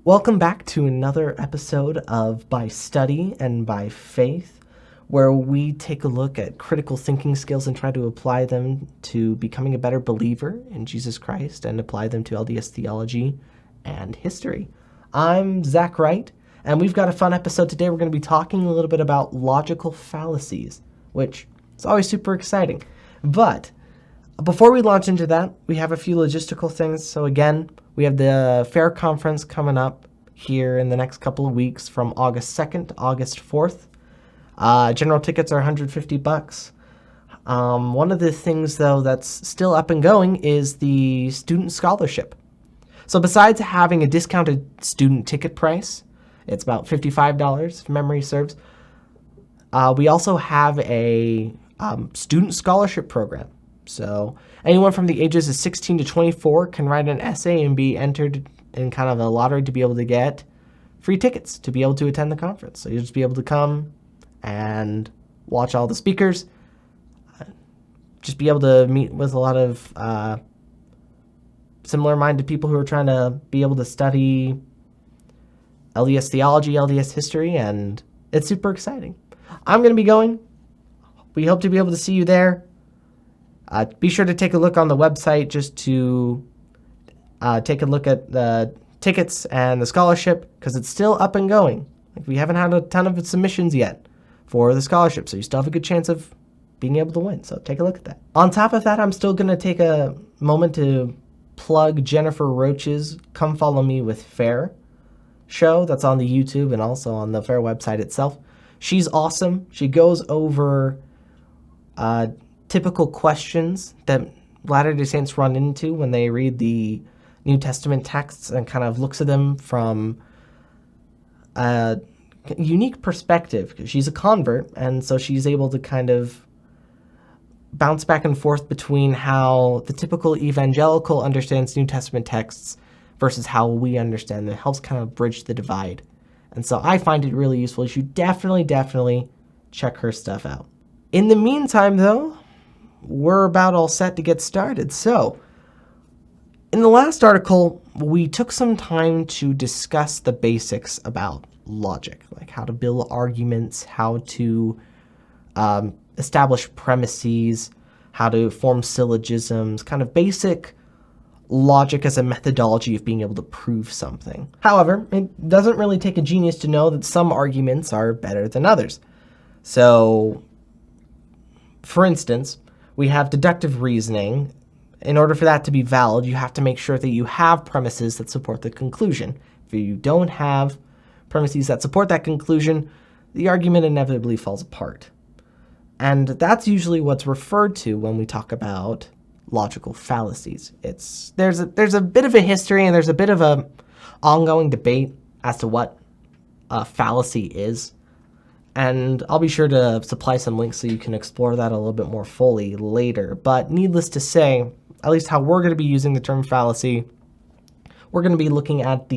Welcome back to another episode of By Study and By Faith, where we take a look at critical thinking skills and try to apply them to becoming a better believer in Jesus Christ and apply them to LDS theology and history. I'm Zach Wright, and we've got a fun episode today. We're going to be talking a little bit about logical fallacies, which is always super exciting. But before we launch into that, we have a few logistical things. So again, we have the Fair Conference coming up here in the next couple of weeks from August 2nd to August 4th. General tickets are $150. One of the things, though, that's still up and going is the student scholarship. So besides having a discounted student ticket price, it's about $55 if memory serves, we also have a student scholarship program. So anyone from the ages of 16 to 24 can write an essay and be entered in kind of a lottery to be able to get free tickets to be able to attend the conference. So you'll just be able to come and watch all the speakers, just be able to meet with a lot of similar-minded people who are trying to be able to study LDS theology, LDS history, and it's super exciting. I'm going to be going. We hope to be able to see you there. Be sure to take a look on the website just to take a look at the tickets and the scholarship, because it's still up and going. We haven't had a ton of submissions yet for the scholarship, so you still have a good chance of being able to win. So take a look at that. On top of that, I'm still going to take a moment to plug Jennifer Roach's Come Follow Me with Fair show that's on the YouTube and also on the Fair website itself. She's awesome. She goes over typical questions that Latter-day Saints run into when they read the New Testament texts and kind of looks at them from a unique perspective. She's a convert, and so she's able to kind of bounce back and forth between how the typical evangelical understands New Testament texts versus how we understand them. It helps kind of bridge the divide. And so I find it really useful. You should definitely check her stuff out. In the meantime, though, we're about all set to get started. So, in the last article, we took some time to discuss the basics about logic, like how to build arguments, how to establish premises, how to form syllogisms, kind of basic logic as a methodology of being able to prove something. However, it doesn't really take a genius to know that some arguments are better than others. So, for instance, we have deductive reasoning. In order for that to be valid, you have to make sure that you have premises that support the conclusion. If you don't have premises that support that conclusion, the argument inevitably falls apart. And that's usually what's referred to when we talk about logical fallacies. There's a bit of a history and there's a bit of a ongoing debate as to what a fallacy is. And I'll be sure to supply some links so you can explore that a little bit more fully later. But needless to say, at least how we're going to be using the term fallacy, we're going to be looking at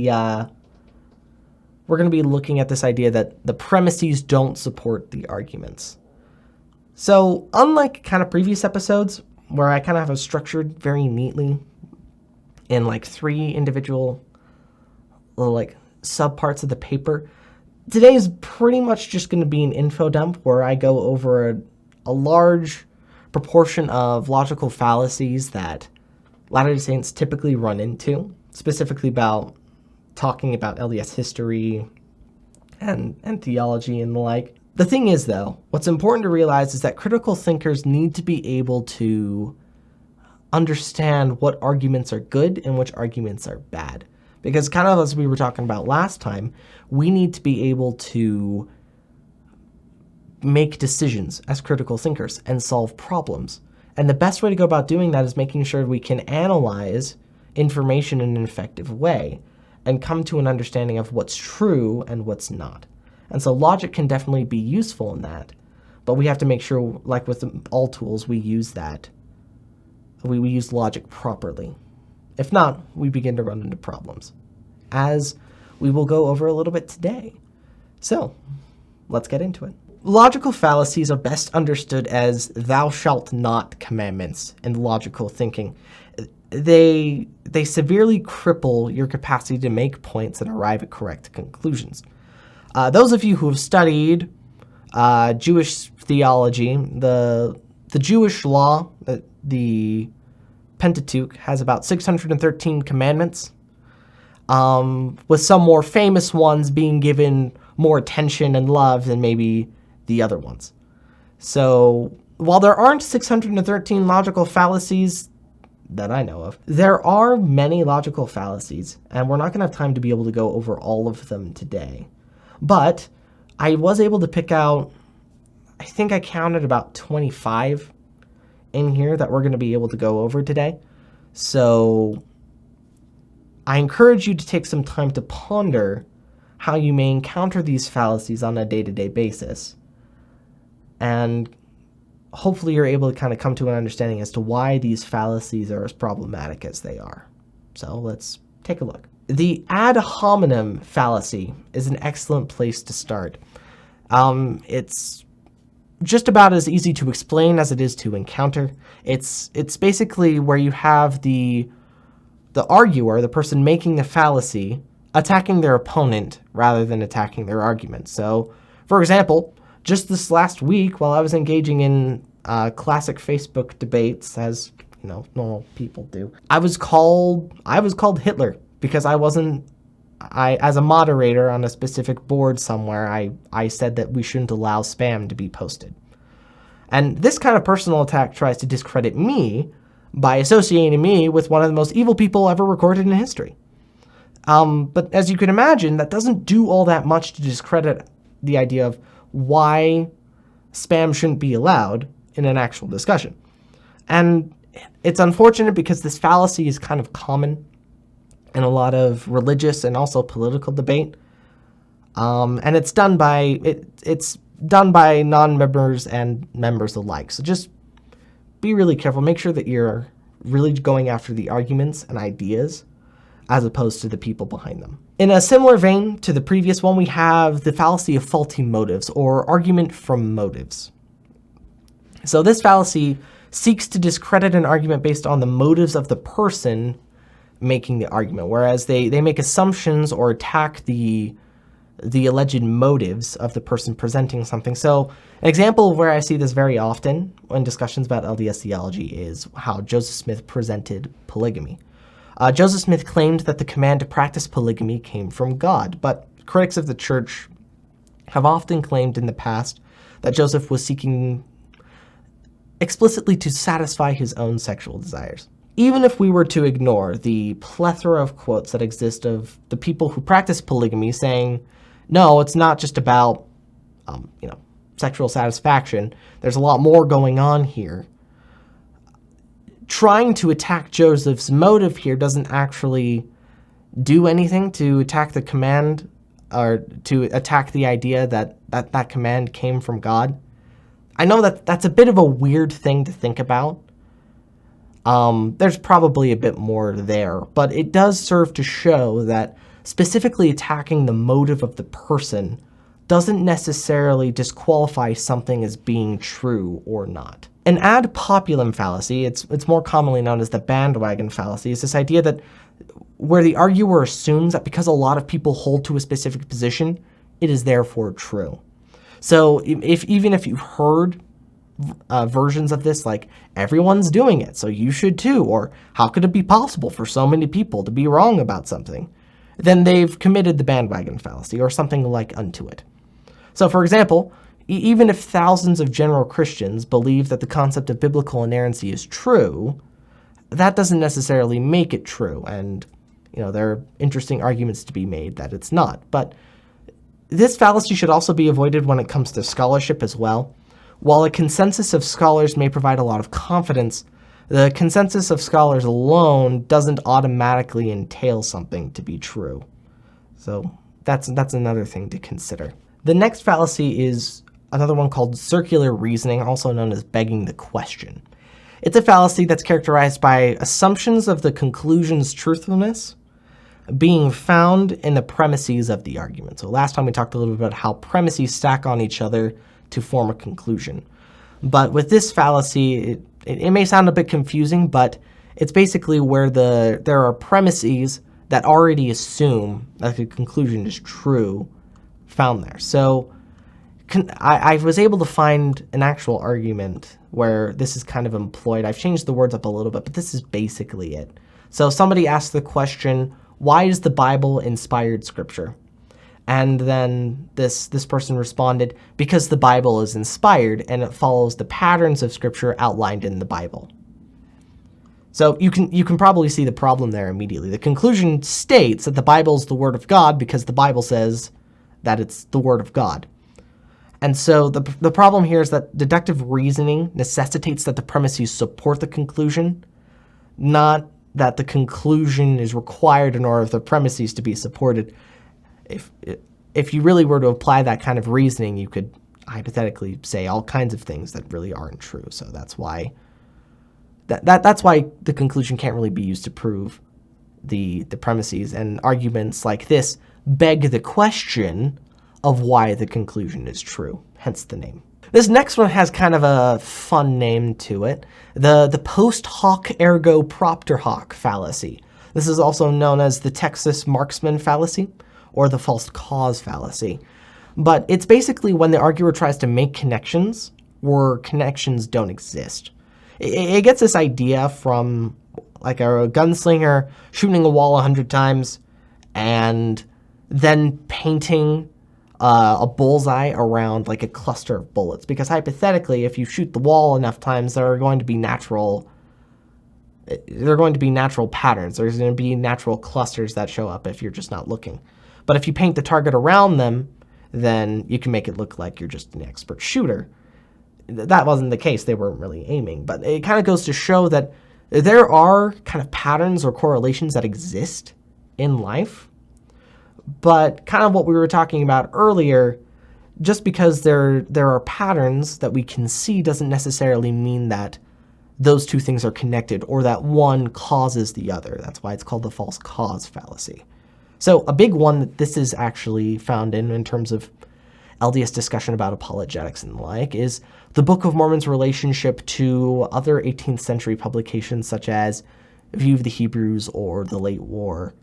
this idea that the premises don't support the arguments. So unlike kind of previous episodes where I kind of have it structured very neatly in like 3 individual little like subparts of the paper, today is pretty much just going to be an info dump where I go over a large proportion of logical fallacies that Latter-day Saints typically run into, specifically about talking about LDS history and theology and the like. The thing is, though, what's important to realize is that critical thinkers need to be able to understand what arguments are good and which arguments are bad. Because kind of as we were talking about last time, we need to be able to make decisions as critical thinkers and solve problems. And the best way to go about doing that is making sure we can analyze information in an effective way and come to an understanding of what's true and what's not. And so logic can definitely be useful in that, but we have to make sure, like with all tools, we use that. We use logic properly. If not, we begin to run into problems, as we will go over a little bit today. So, let's get into it. Logical fallacies are best understood as thou shalt not commandments in logical thinking. they severely cripple your capacity to make points and arrive at correct conclusions. Those of you who have studied Jewish theology, the Jewish law, the Pentateuch, has about 613 commandments, with some more famous ones being given more attention and love than maybe the other ones. So while there aren't 613 logical fallacies that I know of, there are many logical fallacies, and we're not going to have time to be able to go over all of them today. But I was able to pick out, I think I counted about 25 in here that we're going to be able to go over today. So I encourage you to take some time to ponder how you may encounter these fallacies on a day-to-day basis. And hopefully you're able to kind of come to an understanding as to why these fallacies are as problematic as they are. So let's take a look. The ad hominem fallacy is an excellent place to start. It's just about as easy to explain as it is to encounter. It's basically where you have the arguer, the person making the fallacy, attacking their opponent rather than attacking their argument. So, for example, just this last week, while I was engaging in classic Facebook debates, as normal people do, I was called Hitler because as a moderator on a specific board somewhere, I said that we shouldn't allow spam to be posted. And this kind of personal attack tries to discredit me by associating me with one of the most evil people ever recorded in history. But as you can imagine, that doesn't do all that much to discredit the idea of why spam shouldn't be allowed in an actual discussion. And it's unfortunate because this fallacy is kind of common in a lot of religious and also political debate. And it's done by non-members and members alike. So just be really careful. Make sure that you're really going after the arguments and ideas as opposed to the people behind them. In a similar vein to the previous one, we have the fallacy of faulty motives, or argument from motives. So this fallacy seeks to discredit an argument based on the motives of the person making the argument, whereas they make assumptions or attack the alleged motives of the person presenting something. So an example of where I see this very often in discussions about LDS theology is how Joseph Smith presented polygamy. Joseph Smith claimed that the command to practice polygamy came from God, but critics of the church have often claimed in the past that Joseph was seeking explicitly to satisfy his own sexual desires. Even if we were to ignore the plethora of quotes that exist of the people who practice polygamy saying, no, it's not just about, sexual satisfaction. There's a lot more going on here. Trying to attack Joseph's motive here doesn't actually do anything to attack the command or to attack the idea that command came from God. I know that that's a bit of a weird thing to think about. There's probably a bit more there, but it does serve to show that specifically attacking the motive of the person doesn't necessarily disqualify something as being true or not. An ad populum fallacy, it's more commonly known as the bandwagon fallacy, is this idea that where the arguer assumes that because a lot of people hold to a specific position, it is therefore true. So even if you've heard versions of this, like everyone's doing it, so you should too, or how could it be possible for so many people to be wrong about something, then they've committed the bandwagon fallacy or something like unto it. So for example, even if thousands of general Christians believe that the concept of biblical inerrancy is true, that doesn't necessarily make it true, and there are interesting arguments to be made that it's not. But this fallacy should also be avoided when it comes to scholarship as well. While a consensus of scholars may provide a lot of confidence, the consensus of scholars alone doesn't automatically entail something to be true. So that's another thing to consider. The next fallacy is another one called circular reasoning, also known as begging the question. It's a fallacy that's characterized by assumptions of the conclusion's truthfulness being found in the premises of the argument. So last time we talked a little bit about how premises stack on each other to form a conclusion. But with this fallacy, it may sound a bit confusing, but It's basically where there are premises that already assume that the conclusion is true found there. So I was able to find an actual argument where this is kind of employed. I've changed the words up a little bit, but this is basically it. So somebody asked the question, why is the Bible inspired scripture? And then this person responded, because the Bible is inspired and it follows the patterns of scripture outlined in the Bible. So you can probably see the problem there immediately. The conclusion states that the Bible is the Word of God because the Bible says that it's the Word of God. And so the problem here is that deductive reasoning necessitates that the premises support the conclusion, not that the conclusion is required in order for the premises to be supported. If you really were to apply that kind of reasoning, you could hypothetically say all kinds of things that really aren't true. So that's why that's why the conclusion can't really be used to prove the premises, and arguments like this beg the question of why the conclusion is true, hence the name. This next one has kind of a fun name to it, the post hoc ergo propter hoc fallacy. This is also known as the Texas marksman fallacy or the false cause fallacy. But it's basically when the arguer tries to make connections where connections don't exist. It gets this idea from like a gunslinger shooting a wall 100 times and then painting a bullseye around like a cluster of bullets. Because hypothetically, if you shoot the wall enough times, there are going to be natural patterns. There's going to be natural clusters that show up if you're just not looking. But if you paint the target around them, then you can make it look like you're just an expert shooter. That wasn't the case. They weren't really aiming. But it kind of goes to show that there are kind of patterns or correlations that exist in life. But kind of what we were talking about earlier, just because there are patterns that we can see doesn't necessarily mean that those two things are connected or that one causes the other. That's why it's called the false cause fallacy. So a big one that this is actually found in terms of LDS discussion about apologetics and the like is the Book of Mormon's relationship to other 18th century publications such as View of the Hebrews or The Late War,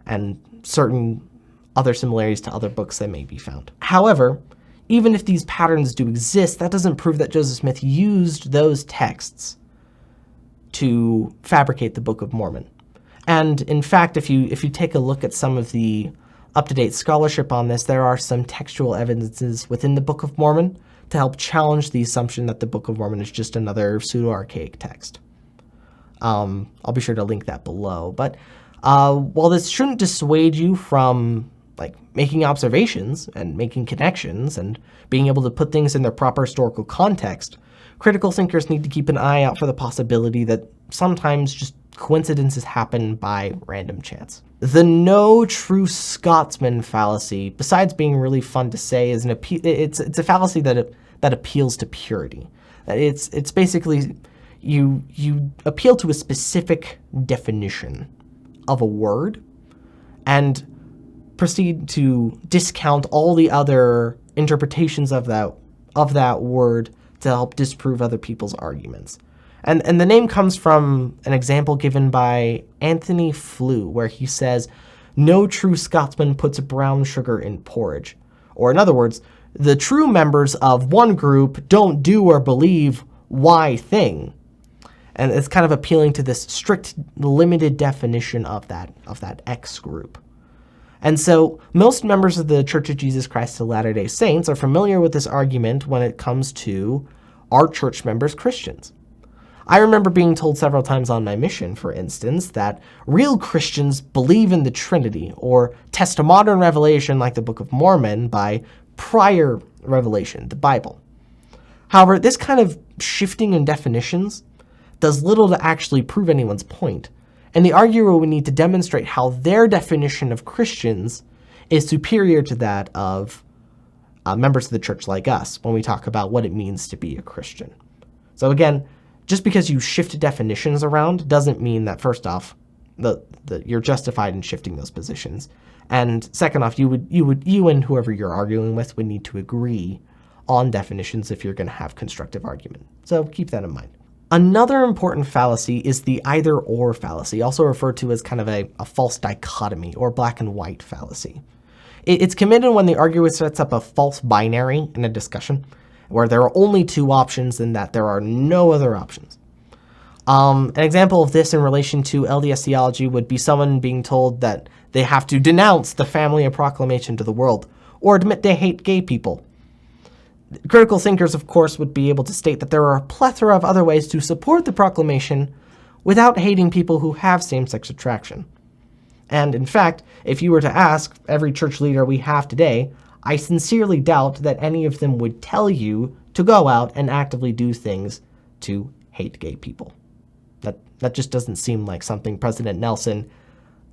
and certain other similarities to other books that may be found. However, even if these patterns do exist, that doesn't prove that Joseph Smith used those texts to fabricate the Book of Mormon. And in fact, if you take a look at some of the up-to-date scholarship on this, there are some textual evidences within the Book of Mormon to help challenge the assumption that the Book of Mormon is just another pseudo-archaic text. I'll be sure to link that below. But while this shouldn't dissuade you from like making observations and making connections and being able to put things in their proper historical context, critical thinkers need to keep an eye out for the possibility that sometimes just coincidences happen by random chance. The no true Scotsman fallacy, besides being really fun to say, is it's a fallacy that appeals to purity. It's basically you appeal to a specific definition of a word and proceed to discount all the other interpretations of that word to help disprove other people's arguments. And the name comes from an example given by Anthony Flew, where he says, no true Scotsman puts brown sugar in porridge. Or in other words, the true members of one group don't do or believe Y thing. And it's kind of appealing to this strict, limited definition of that X group. And so most members of the Church of Jesus Christ of Latter-day Saints are familiar with this argument when it comes to our church members, Christians. I remember being told several times on my mission, for instance, that real Christians believe in the Trinity or test a modern revelation like the Book of Mormon by prior revelation, the Bible. However, this kind of shifting in definitions does little to actually prove anyone's point, and the arguer would need to demonstrate how their definition of Christians is superior to that of members of the church like us when we talk about what it means to be a Christian. So again, just because you shift definitions around doesn't mean that, first off, you're justified in shifting those positions. And second off, you and whoever you're arguing with would need to agree on definitions if you're going to have constructive argument. So keep that in mind. Another important fallacy is the either-or fallacy, also referred to as kind of a false dichotomy or black and white fallacy. It's committed when the arguer sets up a false binary in a discussion, where there are only two options and that there are no other options. An example of this in relation to LDS theology would be someone being told that they have to denounce the family of proclamation to the world, or admit they hate gay people. Critical thinkers, of course, would be able to state that there are a plethora of other ways to support the proclamation without hating people who have same-sex attraction. And in fact, if you were to ask every church leader we have today, I sincerely doubt that any of them would tell you to go out and actively do things to hate gay people. That just doesn't seem like something President Nelson,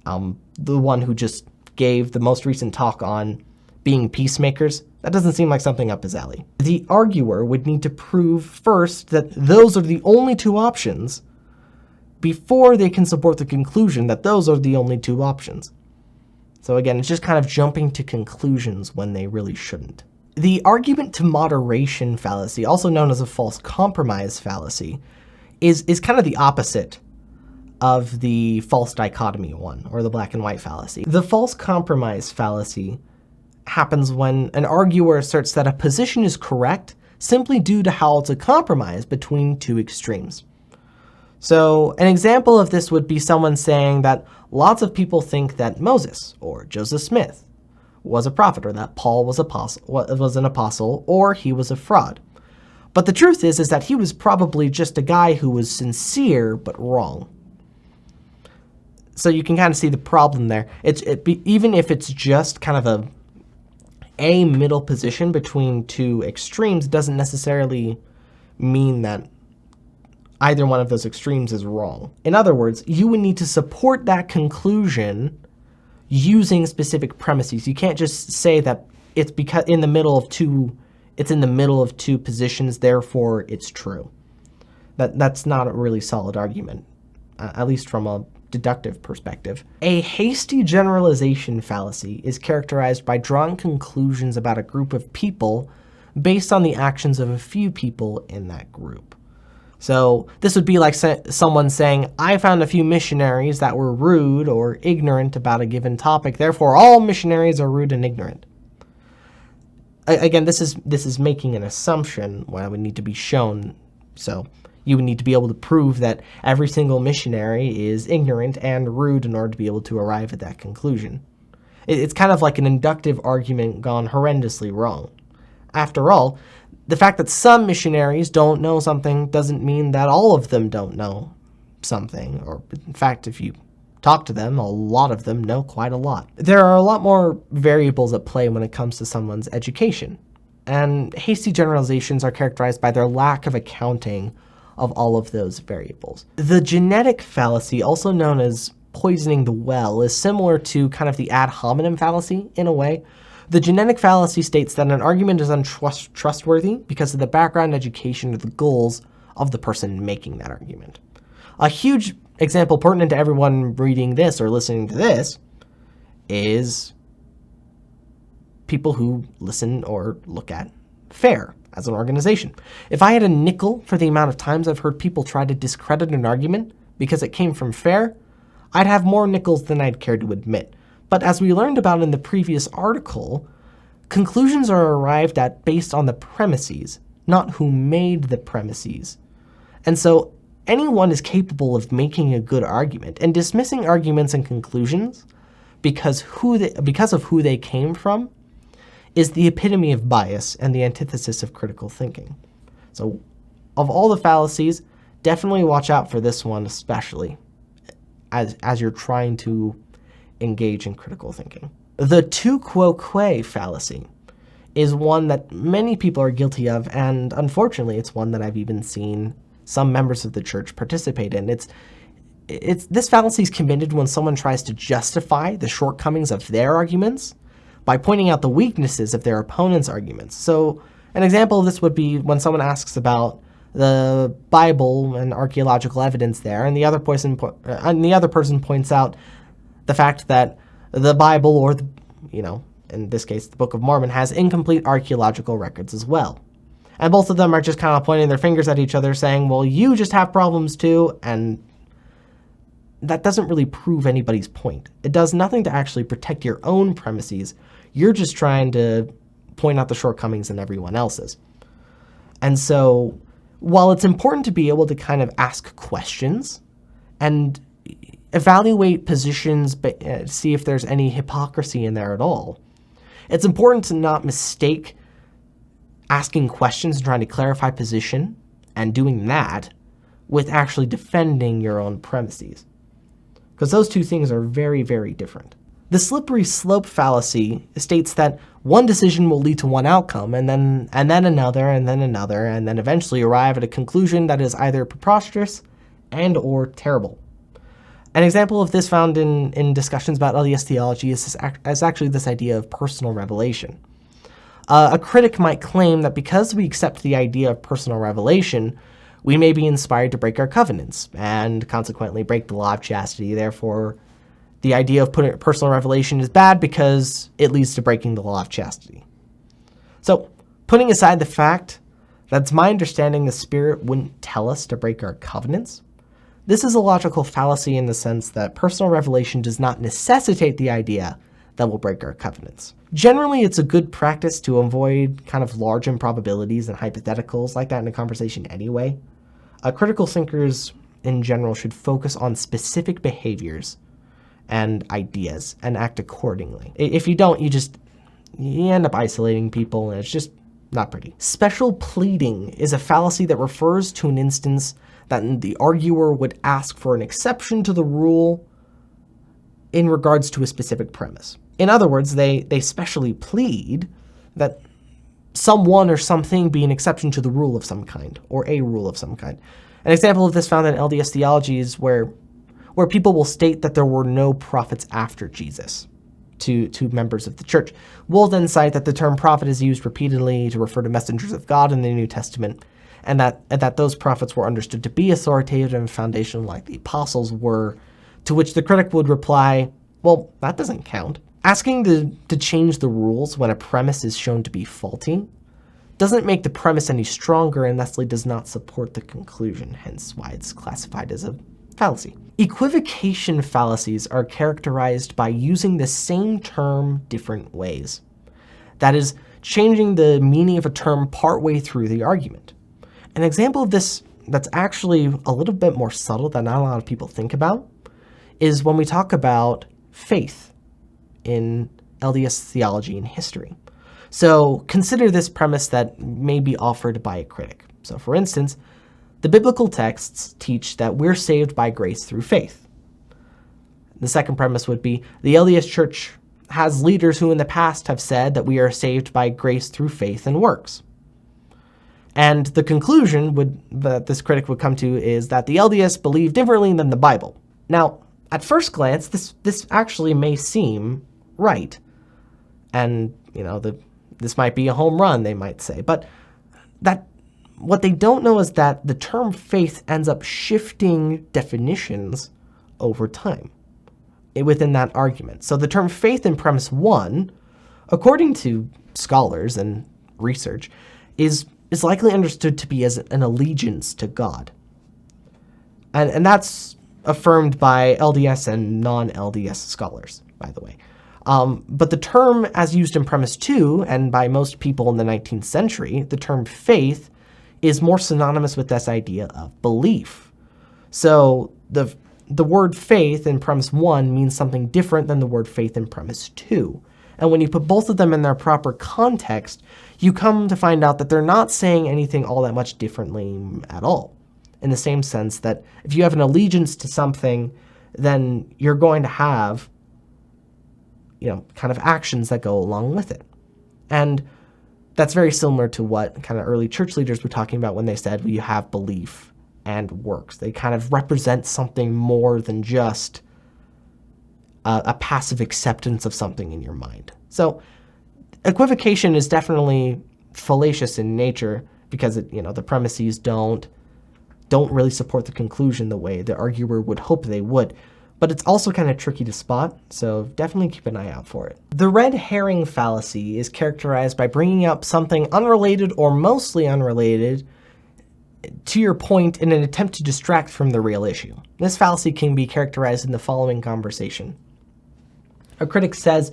the one who just gave the most recent talk on being peacemakers, that doesn't seem like something up his alley. The arguer would need to prove first that those are the only two options before they can support the conclusion that those are the only two options. So again, it's just kind of jumping to conclusions when they really shouldn't. The argument to moderation fallacy, also known as a false compromise fallacy, is kind of the opposite of the false dichotomy one, or the black and white fallacy. The false compromise fallacy happens when an arguer asserts that a position is correct simply due to how it's a compromise between two extremes. So an example of this would be someone saying that lots of people think that Moses or Joseph Smith was a prophet, or that Paul was an apostle, or he was a fraud. But the truth is that he was probably just a guy who was sincere but wrong. So you can kind of see the problem there. Even if it's just kind of a middle position between two extremes, doesn't necessarily mean that either one of those extremes is wrong. In other words, you would need to support that conclusion using specific premises. You can't just say that it's because it's in the middle of two positions, therefore it's true. That's not a really solid argument, at least from a deductive perspective. A hasty generalization fallacy is characterized by drawing conclusions about a group of people based on the actions of a few people in that group. So this would be like someone saying, I found a few missionaries that were rude or ignorant about a given topic, therefore all missionaries are rude and ignorant. Again, this is making an assumption when it would need to be shown. So you would need to be able to prove that every single missionary is ignorant and rude in order to be able to arrive at that conclusion. It's kind of like an inductive argument gone horrendously wrong. After all, the fact that some missionaries don't know something doesn't mean that all of them don't know something. Or in fact, if you talk to them, a lot of them know quite a lot. There are a lot more variables at play when it comes to someone's education. And hasty generalizations are characterized by their lack of accounting of all of those variables. The genetic fallacy, also known as poisoning the well, is similar to kind of the ad hominem fallacy in a way. The genetic fallacy states that an argument is untrustworthy because of the background, education, or the goals of the person making that argument. A huge example pertinent to everyone reading this or listening to this is people who listen or look at FAIR as an organization. If I had a nickel for the amount of times I've heard people try to discredit an argument because it came from FAIR, I'd have more nickels than I'd care to admit. But as we learned about in the previous article, conclusions are arrived at based on the premises, not who made the premises. And so anyone is capable of making a good argument, and dismissing arguments and conclusions because of who they came from is the epitome of bias and the antithesis of critical thinking. So of all the fallacies, definitely watch out for this one, especially as you're trying to engage in critical thinking. The tu quo que fallacy is one that many people are guilty of, and unfortunately it's one that I've even seen some members of the church participate in. This fallacy is committed when someone tries to justify the shortcomings of their arguments by pointing out the weaknesses of their opponent's arguments. So an example of this would be when someone asks about the Bible and archaeological evidence there, and the other person points out the fact that the Bible, or in this case, the Book of Mormon, has incomplete archaeological records as well. And both of them are just kind of pointing their fingers at each other saying, well, you just have problems too. And that doesn't really prove anybody's point. It does nothing to actually protect your own premises. You're just trying to point out the shortcomings in everyone else's. And so while it's important to be able to kind of ask questions and evaluate positions, see if there's any hypocrisy in there at all, it's important to not mistake asking questions and trying to clarify position and doing that with actually defending your own premises. Because those two things are very, very different. The slippery slope fallacy states that one decision will lead to one outcome, and then another, and then another, and then eventually arrive at a conclusion that is either preposterous and or terrible. An example of this found in discussions about LDS theology is actually this idea of personal revelation. A critic might claim that because we accept the idea of personal revelation, we may be inspired to break our covenants and consequently break the law of chastity. Therefore, the idea of personal revelation is bad because it leads to breaking the law of chastity. So, putting aside the fact that it's my understanding the Spirit wouldn't tell us to break our covenants, this is a logical fallacy in the sense that personal revelation does not necessitate the idea that we'll break our covenants. Generally, it's a good practice to avoid kind of large improbabilities and hypotheticals like that in a conversation anyway. Critical thinkers in general should focus on specific behaviors and ideas and act accordingly. If you don't, you end up isolating people, and it's just not pretty. Special pleading is a fallacy that refers to an instance that the arguer would ask for an exception to the rule in regards to a specific premise. In other words, they specially plead that someone or something be an exception to the rule of some kind, or a rule of some kind. An example of this found in LDS theology is where people will state that there were no prophets after Jesus to members of the church. We'll then cite that the term prophet is used repeatedly to refer to messengers of God in the New Testament, and that those prophets were understood to be authoritative and foundational like the apostles were, to which the critic would reply, well, that doesn't count. Asking to change the rules when a premise is shown to be faulty doesn't make the premise any stronger and thusly does not support the conclusion, hence why it's classified as a fallacy. Equivocation fallacies are characterized by using the same term different ways. That is, changing the meaning of a term partway through the argument. An example of this that's actually a little bit more subtle that not a lot of people think about is when we talk about faith in LDS theology and history. So consider this premise that may be offered by a critic. So for instance, the biblical texts teach that we're saved by grace through faith. The second premise would be the LDS Church has leaders who in the past have said that we are saved by grace through faith and works. And the conclusion that this critic would come to is that the LDS believe differently than the Bible. Now, at first glance, this actually may seem right. And, this might be a home run, they might say. But what they don't know is that the term faith ends up shifting definitions over time within that argument. So the term faith in premise 1, according to scholars and research, is likely understood to be as an allegiance to God. And that's affirmed by LDS and non-LDS scholars, by the way. But the term as used in premise 2, and by most people in the 19th century, the term faith is more synonymous with this idea of belief. So the word faith in premise 1 means something different than the word faith in premise 2. And when you put both of them in their proper context, you come to find out that they're not saying anything all that much differently at all. In the same sense that if you have an allegiance to something, then you're going to have, kind of actions that go along with it. And that's very similar to what kind of early church leaders were talking about when they said, well, you have belief and works. They kind of represent something more than just a passive acceptance of something in your mind. So equivocation is definitely fallacious in nature because the premises don't really support the conclusion the way the arguer would hope they would. but it's also kind of tricky to spot, so definitely keep an eye out for it. The red herring fallacy is characterized by bringing up something unrelated or mostly unrelated to your point in an attempt to distract from the real issue. This fallacy can be characterized in the following conversation. A critic says,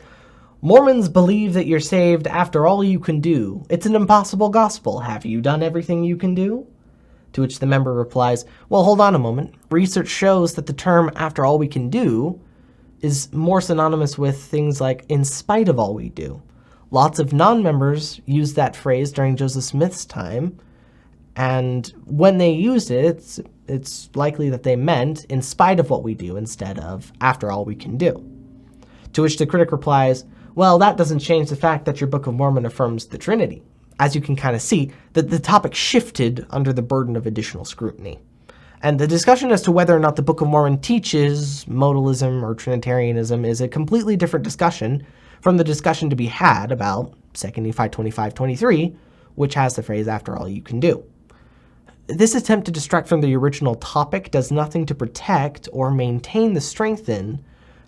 "Mormons believe that you're saved after all you can do. It's an impossible gospel. Have you done everything you can do?" To which the member replies, "Well, hold on a moment. Research shows that the term 'after all we can do' is more synonymous with things like 'in spite of all we do.' Lots of non-members used that phrase during Joseph Smith's time, and when they used it, it's likely that they meant 'in spite of what we do' instead of 'after all we can do.'" To which the critic replies, "Well, that doesn't change the fact that your Book of Mormon affirms the Trinity." As you can kind of see, that the topic shifted under the burden of additional scrutiny. And the discussion as to whether or not the Book of Mormon teaches modalism or Trinitarianism is a completely different discussion from the discussion to be had about 2 Nephi 25:23, which has the phrase "after all you can do." This attempt to distract from the original topic does nothing to protect or maintain the strength in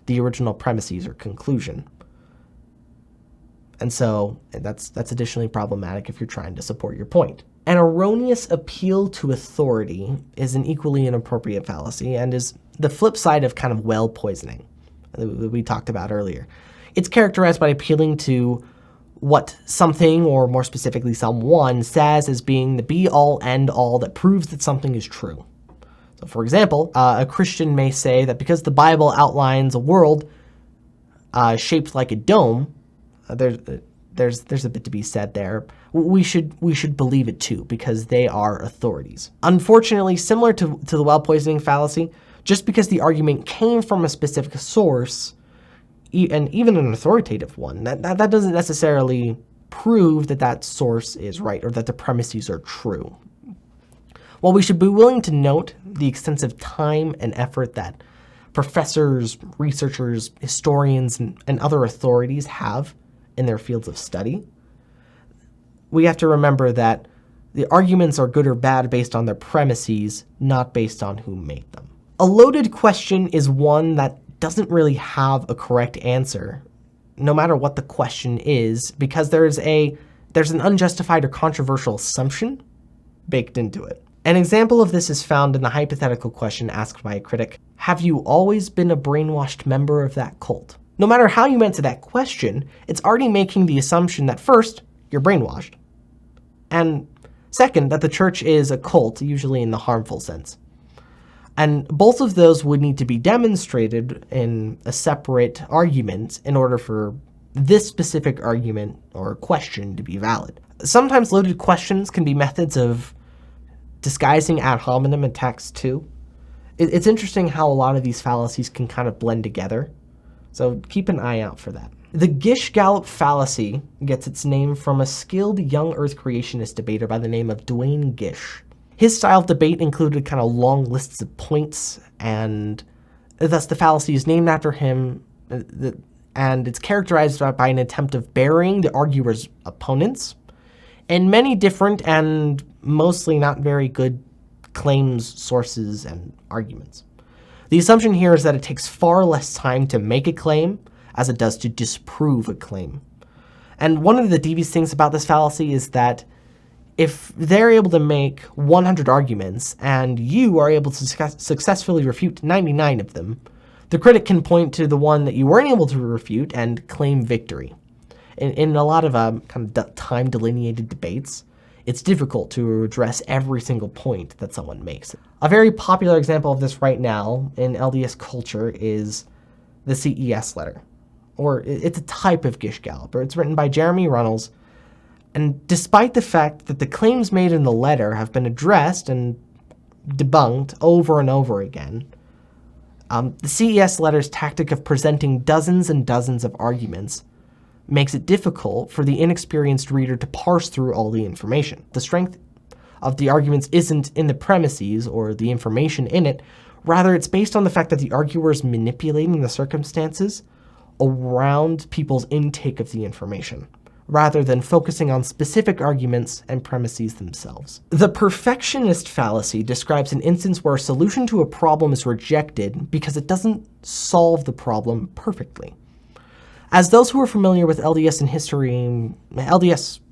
the original premises or conclusion. And so that's additionally problematic if you're trying to support your point. An erroneous appeal to authority is an equally inappropriate fallacy and is the flip side of kind of well poisoning that we talked about earlier. It's characterized by appealing to what something, or more specifically someone, says as being the be-all, end-all that proves that something is true. So for example, a Christian may say that because the Bible outlines a world shaped like a dome, there's a bit to be said there. We should believe it too, because they are authorities. Unfortunately, similar to the well poisoning fallacy, just because the argument came from a specific source, and even an authoritative one, that doesn't necessarily prove that that source is right or that the premises are true. While we should be willing to note the extensive time and effort that professors, researchers, historians, and other authorities have in their fields of study, we have to remember that the arguments are good or bad based on their premises, not based on who made them. A loaded question is one that doesn't really have a correct answer, no matter what the question is, because there's an unjustified or controversial assumption baked into it. An example of this is found in the hypothetical question asked by a critic: "Have you always been a brainwashed member of that cult?" No matter how you answer that question, it's already making the assumption that first, you're brainwashed, and second, that the church is a cult, usually in the harmful sense. And both of those would need to be demonstrated in a separate argument in order for this specific argument or question to be valid. Sometimes loaded questions can be methods of disguising ad hominem attacks too. It's interesting how a lot of these fallacies can kind of blend together, so keep an eye out for that. The Gish-Gallup fallacy gets its name from a skilled young Earth creationist debater by the name of Duane Gish. His style of debate included kind of long lists of points, and thus the fallacy is named after him, and it's characterized by an attempt of burying the arguer's opponents in many different and mostly not very good claims, sources, and arguments. The assumption here is that it takes far less time to make a claim as it does to disprove a claim. And one of the devious things about this fallacy is that if they're able to make 100 arguments and you are able to successfully refute 99 of them, the critic can point to the one that you weren't able to refute and claim victory. In a lot of kind of time-delineated debates, it's difficult to address every single point that someone makes. A very popular example of this right now in LDS culture is the CES letter, or it's a type of Gish-Gallup, or it's written by Jeremy Runnels. And despite the fact that the claims made in the letter have been addressed and debunked over and over again, the CES letter's tactic of presenting dozens and dozens of arguments makes it difficult for the inexperienced reader to parse through all the information. The strength of the arguments isn't in the premises or the information in it. Rather, it's based on the fact that the arguer is manipulating the circumstances around people's intake of the information, rather than focusing on specific arguments and premises themselves. The perfectionist fallacy describes an instance where a solution to a problem is rejected because it doesn't solve the problem perfectly. As those who are familiar with LDS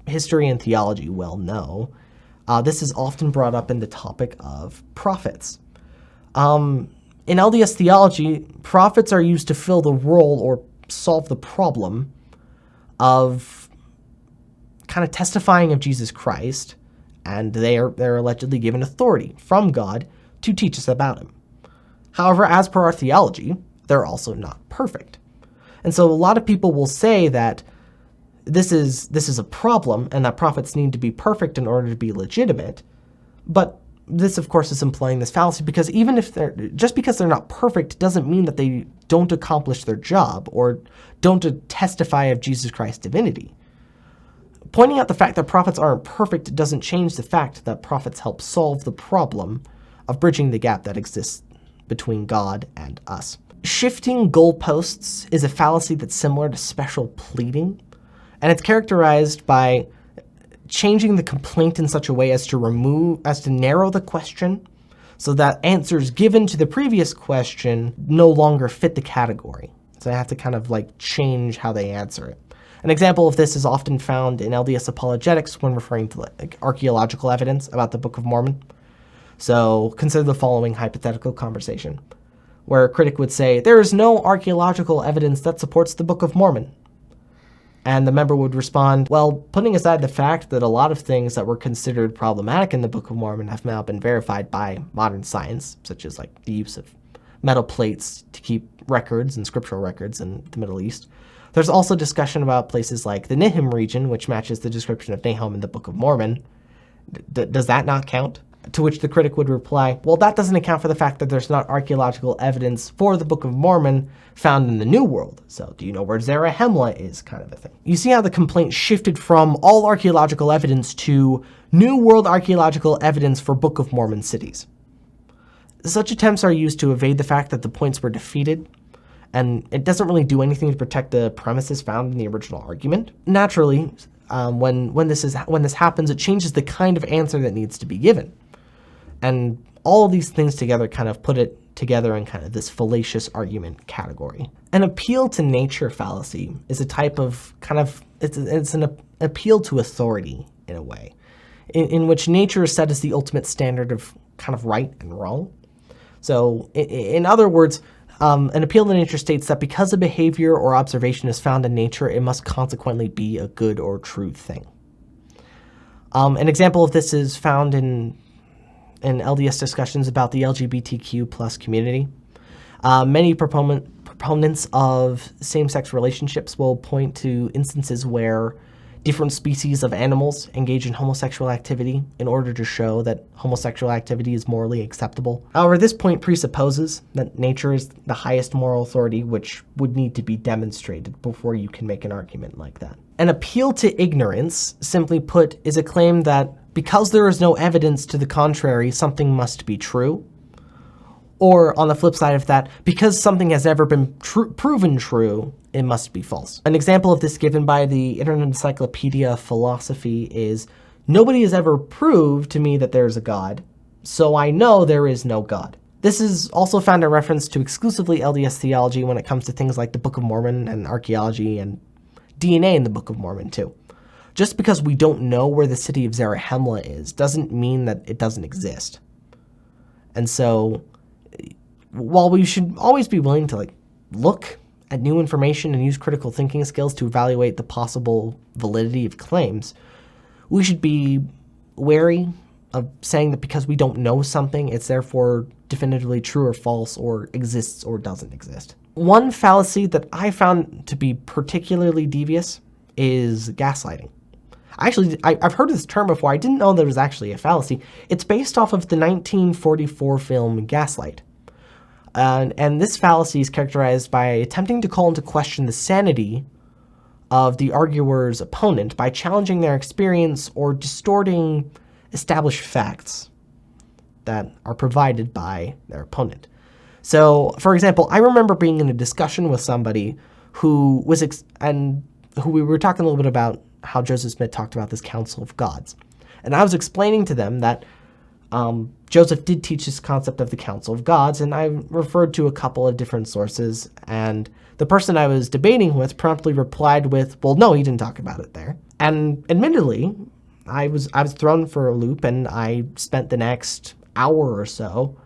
history and theology well know, this is often brought up in the topic of prophets. In LDS theology, prophets are used to fill the role or solve the problem of kind of testifying of Jesus Christ, and they're allegedly given authority from God to teach us about him. However, as per our theology, they're also not perfect. And so a lot of people will say that this is a problem and that prophets need to be perfect in order to be legitimate. But this, of course, is implying this fallacy, because even if just because they're not perfect doesn't mean that they don't accomplish their job or don't testify of Jesus Christ's divinity. Pointing out the fact that prophets aren't perfect doesn't change the fact that prophets help solve the problem of bridging the gap that exists between God and us. Shifting goalposts is a fallacy that's similar to special pleading, and it's characterized by changing the complaint in such a way as to narrow the question so that answers given to the previous question no longer fit the category. So they have to kind of like change how they answer it. An example of this is often found in LDS apologetics when referring to like archaeological evidence about the Book of Mormon. So consider the following hypothetical conversation, where a critic would say, "There is no archaeological evidence that supports the Book of Mormon." And the member would respond, "Well, putting aside the fact that a lot of things that were considered problematic in the Book of Mormon have now been verified by modern science, such as like the use of metal plates to keep records and scriptural records in the Middle East. There's also discussion about places like the Nahum region, which matches the description of Nahum in the Book of Mormon. Does that not count?" To which the critic would reply, "Well, that doesn't account for the fact that there's not archaeological evidence for the Book of Mormon found in the New World. So do you know where Zarahemla is?" kind of a thing. You see how the complaint shifted from all archaeological evidence to New World archaeological evidence for Book of Mormon cities. Such attempts are used to evade the fact that the points were defeated, and it doesn't really do anything to protect the premises found in the original argument. Naturally, when this happens, it changes the kind of answer that needs to be given. And all of these things together kind of put it together in kind of this fallacious argument category. An appeal to nature fallacy is a type of it's an appeal to authority in a way, in which nature is set as the ultimate standard of kind of right and wrong. So in other words, an appeal to nature states that because a behavior or observation is found in nature, it must consequently be a good or true thing. An example of this is found in LDS discussions about the LGBTQ plus community. Many proponents of same-sex relationships will point to instances where different species of animals engage in homosexual activity in order to show that homosexual activity is morally acceptable. However, this point presupposes that nature is the highest moral authority, which would need to be demonstrated before you can make an argument like that. An appeal to ignorance, simply put, is a claim that because there is no evidence to the contrary, something must be true. Or on the flip side of that, because something has never been proven true, it must be false. An example of this given by the Internet Encyclopedia of Philosophy is, "Nobody has ever proved to me that there is a God, so I know there is no God." This is also found in reference to exclusively LDS theology when it comes to things like the Book of Mormon and archaeology and DNA in the Book of Mormon too. Just because we don't know where the city of Zarahemla is doesn't mean that it doesn't exist. And so, while we should always be willing to look at new information and use critical thinking skills to evaluate the possible validity of claims, we should be wary of saying that because we don't know something, it's therefore definitively true or false or exists or doesn't exist. One fallacy that I found to be particularly devious is gaslighting. I've heard of this term before. I didn't know that it was actually a fallacy. It's based off of the 1944 film Gaslight. And this fallacy is characterized by attempting to call into question the sanity of the arguer's opponent by challenging their experience or distorting established facts that are provided by their opponent. So, for example, I remember being in a discussion with somebody who was, who we were talking a little bit about how Joseph Smith talked about this council of gods. And I was explaining to them that Joseph did teach this concept of the council of gods, and I referred to a couple of different sources, and the person I was debating with promptly replied with, well, no, he didn't talk about it there. And admittedly, I was thrown for a loop, and I spent the next hour or so,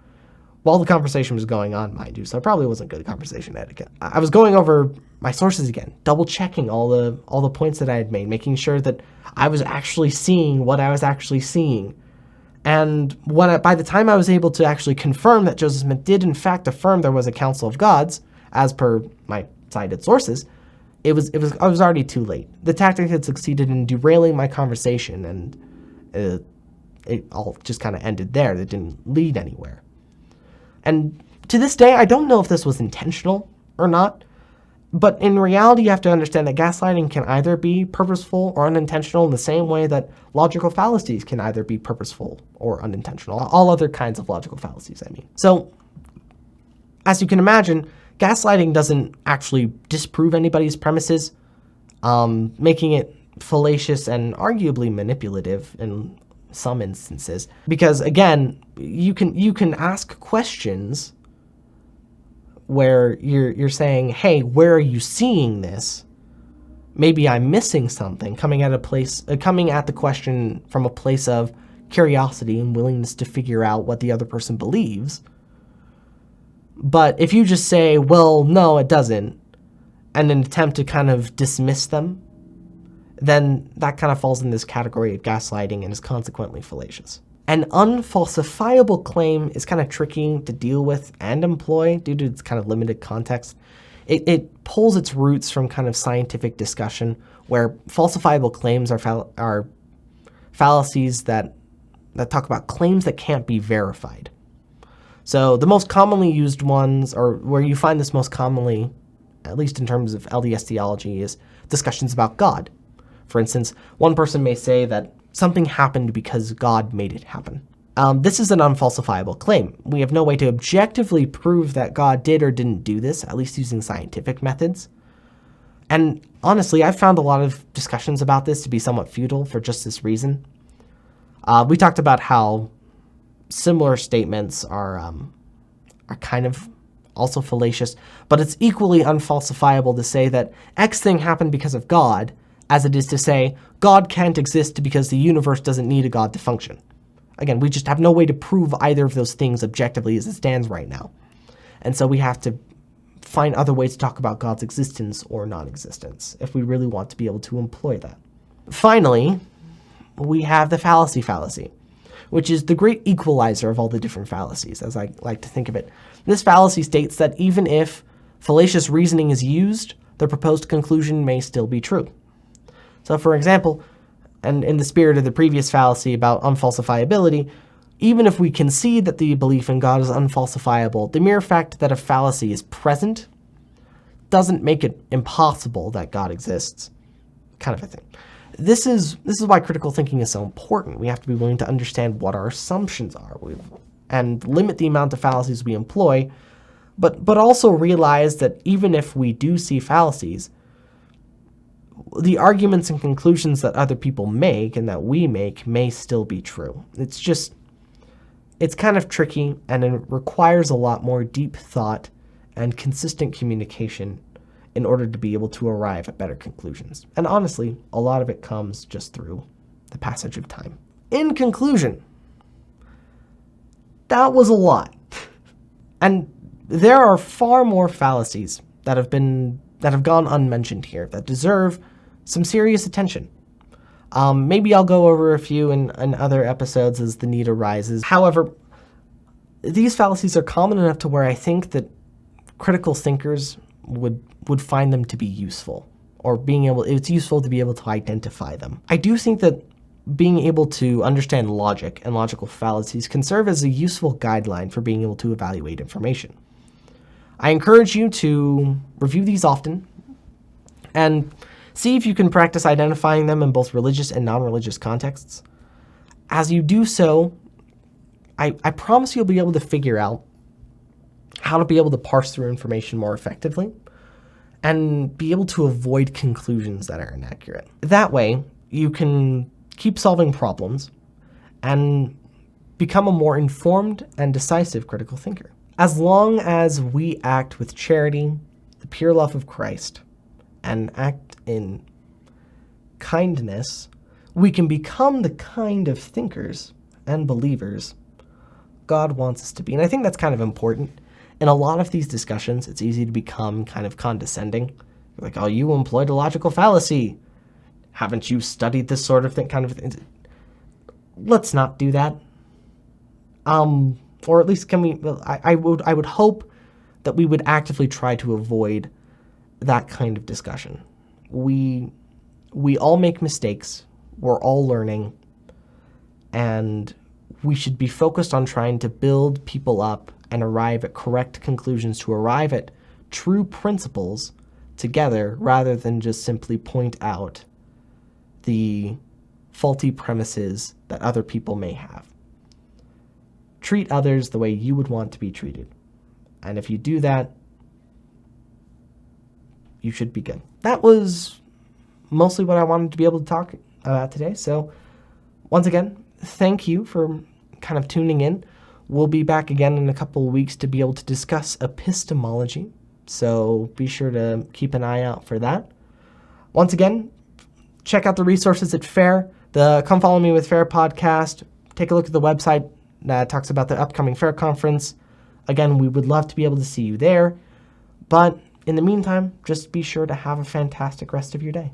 while the conversation was going on, mind you, so it probably wasn't good conversation etiquette. I was going over my sources again, double checking all the points that I had made, making sure that I was actually seeing what I was actually seeing. And by the time I was able to actually confirm that Joseph Smith did in fact affirm there was a council of gods, as per my cited sources, I was already too late. The tactic had succeeded in derailing my conversation, and it all just kind of ended there. It didn't lead anywhere. And to this day, I don't know if this was intentional or not, but in reality, you have to understand that gaslighting can either be purposeful or unintentional in the same way that logical fallacies can either be purposeful or unintentional. All other kinds of logical fallacies, I mean. So, as you can imagine, gaslighting doesn't actually disprove anybody's premises, making it fallacious and arguably manipulative in some instances. Because again, you can ask questions where you're saying, hey, where are you seeing this? Maybe I'm missing something, coming at the question from a place of curiosity and willingness to figure out what the other person believes. But if you just say, well, no, it doesn't, and an attempt to kind of dismiss them, then that kind of falls in this category of gaslighting and is consequently fallacious. An unfalsifiable claim is kind of tricky to deal with and employ due to its kind of limited context. It pulls its roots from kind of scientific discussion, where falsifiable claims are fallacies that talk about claims that can't be verified. So the most commonly used ones, or where you find this most commonly, at least in terms of LDS theology, is discussions about God. For instance, one person may say that something happened because God made it happen. This is an unfalsifiable claim. We have no way to objectively prove that God did or didn't do this, at least using scientific methods. And honestly, I've found a lot of discussions about this to be somewhat futile for just this reason. We talked about how similar statements are kind of also fallacious, but it's equally unfalsifiable to say that X thing happened because of God, as it is to say God can't exist because the universe doesn't need a God to function. Again, we just have no way to prove either of those things objectively as it stands right now. And so we have to find other ways to talk about God's existence or non-existence if we really want to be able to employ that. Finally, we have the fallacy, which is the great equalizer of all the different fallacies, as I like to think of it. This fallacy states that even if fallacious reasoning is used, the proposed conclusion may still be true. So for example, and in the spirit of the previous fallacy about unfalsifiability, even if we concede that the belief in God is unfalsifiable, the mere fact that a fallacy is present doesn't make it impossible that God exists, kind of a thing. This is why critical thinking is so important. We have to be willing to understand what our assumptions are and limit the amount of fallacies we employ, but also realize that even if we do see fallacies, the arguments and conclusions that other people make and that we make may still be true. It's kind of tricky, and it requires a lot more deep thought and consistent communication in order to be able to arrive at better conclusions. And honestly, a lot of it comes just through the passage of time. In conclusion, that was a lot. And there are far more fallacies that have gone unmentioned here that deserve some serious attention. Maybe I'll go over a few in other episodes as the need arises. However, these fallacies are common enough to where I think that critical thinkers would find them to be useful, or it's useful to be able to identify them. I do think that being able to understand logic and logical fallacies can serve as a useful guideline for being able to evaluate information. I encourage you to review these often and see if you can practice identifying them in both religious and non-religious contexts. As you do so, I promise you'll be able to figure out how to be able to parse through information more effectively, and be able to avoid conclusions that are inaccurate. That way, you can keep solving problems and become a more informed and decisive critical thinker. As long as we act with charity, the pure love of Christ, and act in kindness, we can become the kind of thinkers and believers God wants us to be. And I think that's kind of important. In a lot of these discussions, it's easy to become kind of condescending. Like, oh, you employed a logical fallacy. Haven't you studied this sort of thing? Kind of thing. Let's not do that. Or at least I would hope that we would actively try to avoid that kind of discussion. We all make mistakes. We're all learning. And we should be focused on trying to build people up and arrive at correct conclusions, to arrive at true principles together, rather than just simply point out the faulty premises that other people may have. Treat others the way you would want to be treated. And if you do that, you should be good. That was mostly what I wanted to be able to talk about today. So once again, thank you for kind of tuning in. We'll be back again in a couple of weeks to be able to discuss epistemology. So be sure to keep an eye out for that. Once again, check out the resources at FAIR, the Come Follow Me with FAIR podcast. Take a look at the website that talks about the upcoming FAIR conference. Again, we would love to be able to see you there. But in the meantime, just be sure to have a fantastic rest of your day.